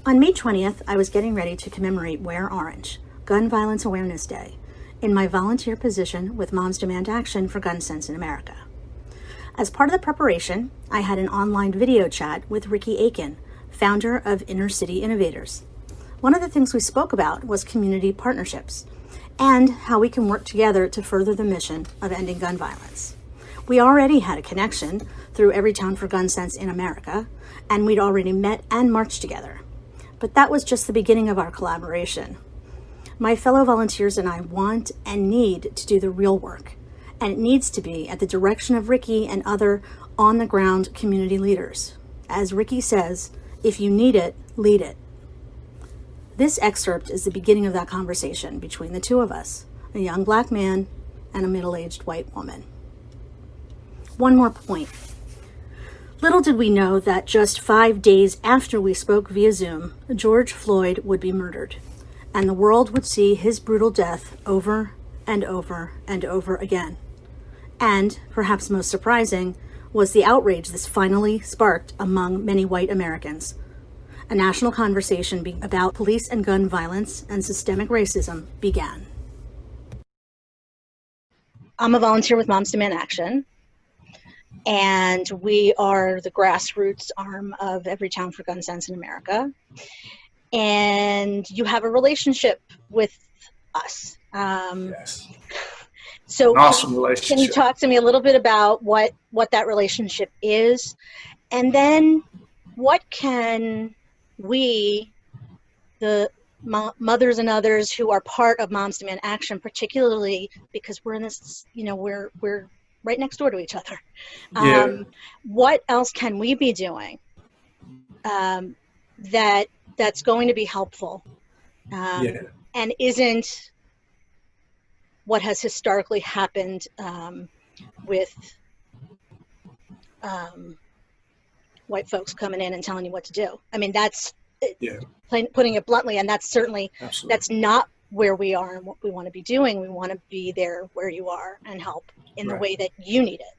On May 20th, I was getting ready to commemorate Wear Orange, Gun Violence Awareness Day, in my volunteer position with Moms Demand Action for Gun Sense in America. As part of the preparation, I had an online video chat with Ricky Aiken, founder of Inner City Innovators. One of the things we spoke about was community partnerships and how we can work together to further the mission of ending gun violence. We already had a connection through Everytown for Gun Sense in America, and we'd already met and marched together. But that was just the beginning of our collaboration. My fellow volunteers and I want and need to do the real work, and it needs to be at the direction of Ricky and other on-the-ground community leaders. As Ricky says, if you need it, lead it. This excerpt is the beginning of that conversation between the two of us, a young black man and a middle-aged white woman. One more point. Little did we know that just 5 days after we spoke via Zoom, George Floyd would be murdered, and the world would see his brutal death over and over and over again. And, perhaps most surprising, was the outrage this finally sparked among many white Americans. A national conversation about police and gun violence and systemic racism began. I'm a volunteer with Moms Demand Action, and we are the grassroots arm of Everytown for Gun Sense in America. And you have a relationship with us. Yes. So awesome relationship. Can you talk to me a little bit about what that relationship is? And then what can we, the mothers and others who are part of Moms Demand Action, particularly because we're in this, we're right next door to each other. What else can we be doing that's going to be helpful and isn't what has historically happened with white folks coming in and telling you what to do? I mean, that's putting it bluntly, and that's certainly that's not where we are and what we want to be doing. We want to be there where you are and help in the way that you need it.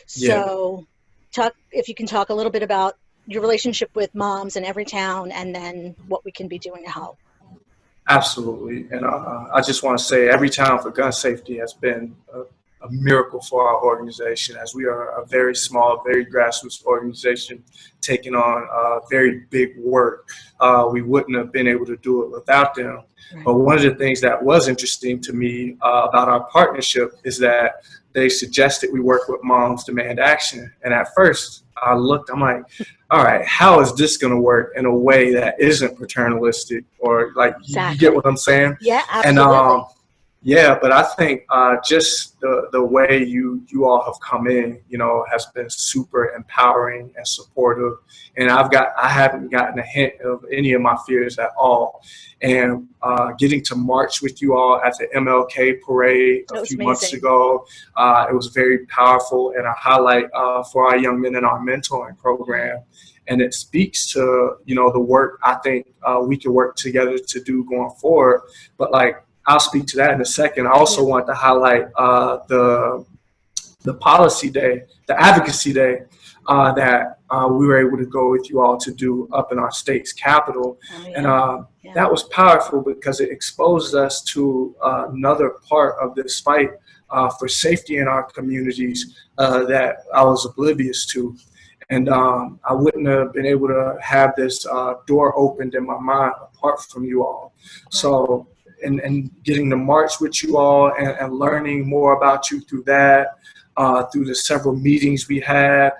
So if you can talk a little bit about your relationship with moms in Everytown, and then what we can be doing to help. Absolutely. And I just want to say Everytown for Gun Safety has been a miracle for our organization, as we are a very small, very grassroots organization taking on very big work. We wouldn't have been able to do it without them. Right. But one of the things that was interesting to me about our partnership is that they suggested we work with Moms Demand Action. And at first I looked, I'm like, all right, how is this going to work in a way that isn't paternalistic, or like, you get what I'm saying? Yeah, absolutely. And but I think just the way you all have come in, has been super empowering and supportive. And I haven't gotten a hint of any of my fears at all. And getting to march with you all at the MLK parade a few months ago, it was very powerful and a highlight for our young men in our mentoring program. And it speaks to, the work I think we can work together to do going forward. But I'll speak to that in a second. I also want to highlight the policy day, the advocacy day that we were able to go with you all to do up in our state's capital. And that was powerful because it exposed us to another part of this fight for safety in our communities that I was oblivious to. And I wouldn't have been able to have this door opened in my mind apart from you all. So, and getting to march with you all and learning more about you through that, through the several meetings we had,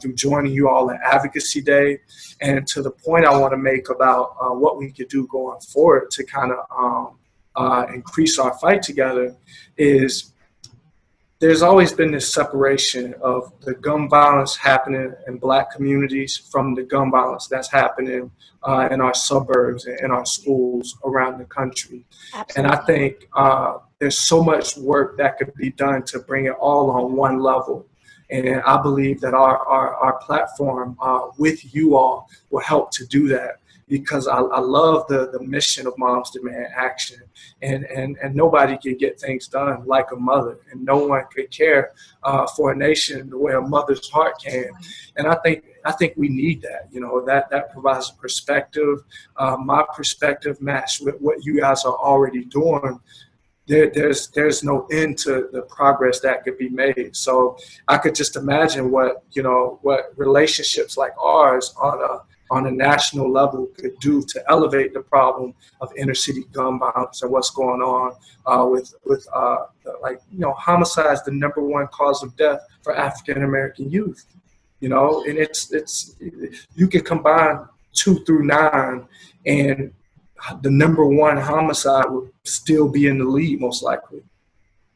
through joining you all in Advocacy Day, and to the point I want to make about what we could do going forward to kind of increase our fight together is there's always been this separation of the gun violence happening in Black communities from the gun violence that's happening in our suburbs and in our schools around the country. Absolutely. And I think there's so much work that could be done to bring it all on one level. And I believe that our platform with you all will help to do that. because I love the mission of Moms Demand Action, and nobody can get things done like a mother, and no one could care for a nation the way a mother's heart can. And I think we need that. That provides a perspective. My perspective matched with what you guys are already doing. There's no end to the progress that could be made. So I could just imagine what relationships like ours on a national level could do to elevate the problem of inner city gun violence and what's going on with homicide is the number one cause of death for African American youth. And it's you can combine 2 through 9 and the number one homicide would still be in the lead most likely,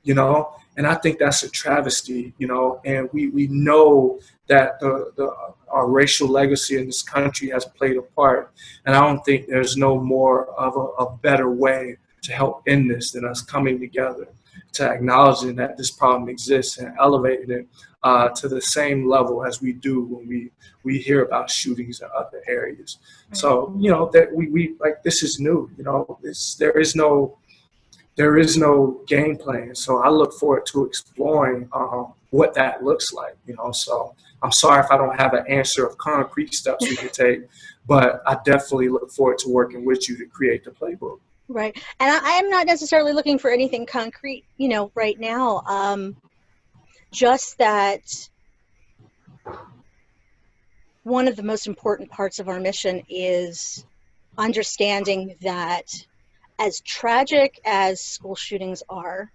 and I think that's a travesty, and we know that our racial legacy in this country has played a part, and I don't think there's no more of a better way to help end this than us coming together to acknowledging that this problem exists and elevating it to the same level as we do when we hear about shootings in other areas. So, that we like, this is new, there is no game plan. So I look forward to exploring what that looks like, so I'm sorry if I don't have an answer of concrete steps we can take, but I definitely look forward to working with you to create the playbook. Right. And I am not necessarily looking for anything concrete, right now. Just that one of the most important parts of our mission is understanding that as tragic as school shootings are,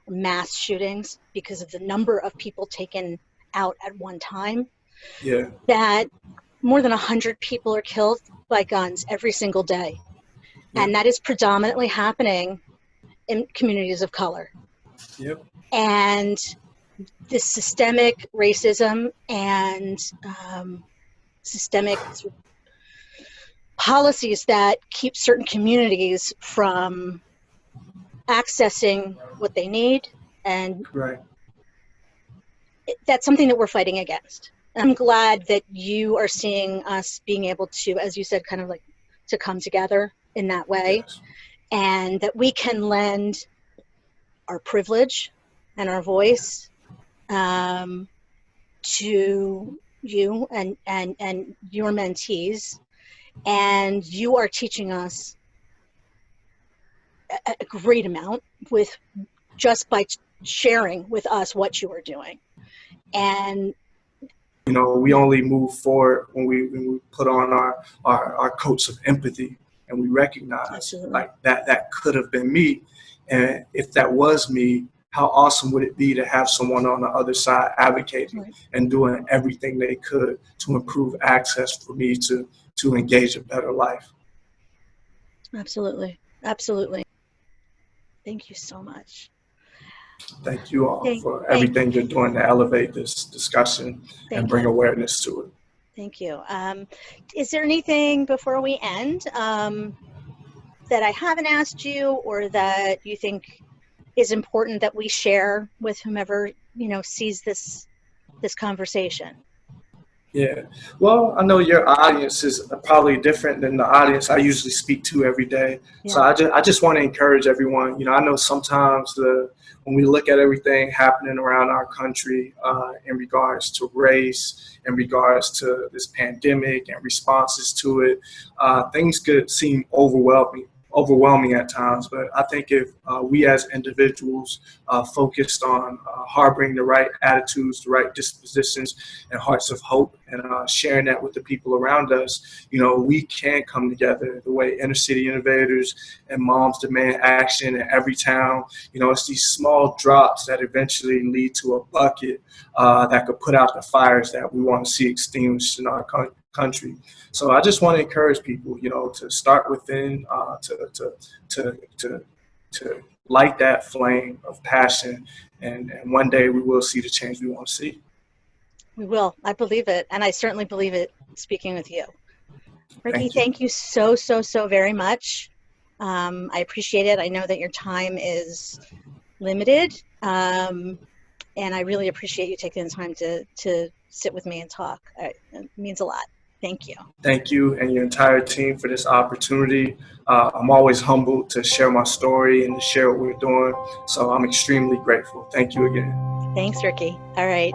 mass shootings, because of the number of people taken out at one time, that more than 100 people are killed by guns every single day. And that is predominantly happening in communities of color. Yep. And this systemic racism and systemic policies that keep certain communities from accessing what they need, and that's something that we're fighting against. I'm glad that you are seeing us being able to, as you said, kind of like to come together in that way, and that we can lend our privilege and our voice to you and your mentees, and you are teaching us a great amount with just by sharing with us what you are doing. And we only move forward when we put on our coats of empathy, and we recognize like that could have been me, and if that was me, how awesome would it be to have someone on the other side advocating and doing everything they could to improve access for me to engage a better life. Absolutely. Thank you so much. Thank you all for everything you're doing to elevate this discussion and bring awareness to it. Thank you. Is there anything before we end that I haven't asked you, or that you think is important that we share with whomever sees this conversation? Yeah, well, I know your audience is probably different than the audience I usually speak to every day. So I just want to encourage everyone. I know sometimes when we look at everything happening around our country in regards to race, in regards to this pandemic and responses to it, things could seem overwhelming at times, but I think if we as individuals focused on harboring the right attitudes, the right dispositions, and hearts of hope, and sharing that with the people around us, we can come together the way Inner City Innovators and Moms Demand Action in every town. It's these small drops that eventually lead to a bucket that could put out the fires that we want to see extinguished in our country. So I just want to encourage people, to start within, to light that flame of passion, and one day we will see the change we want to see. We will. I believe it, and I certainly believe it speaking with you. Ricky, thank you so very much. I appreciate it. I know that your time is limited, and I really appreciate you taking the time to sit with me and talk. It means a lot. Thank you. Thank you and your entire team for this opportunity. I'm always humbled to share my story and to share what we're doing. So I'm extremely grateful. Thank you again. Thanks, Ricky. All right.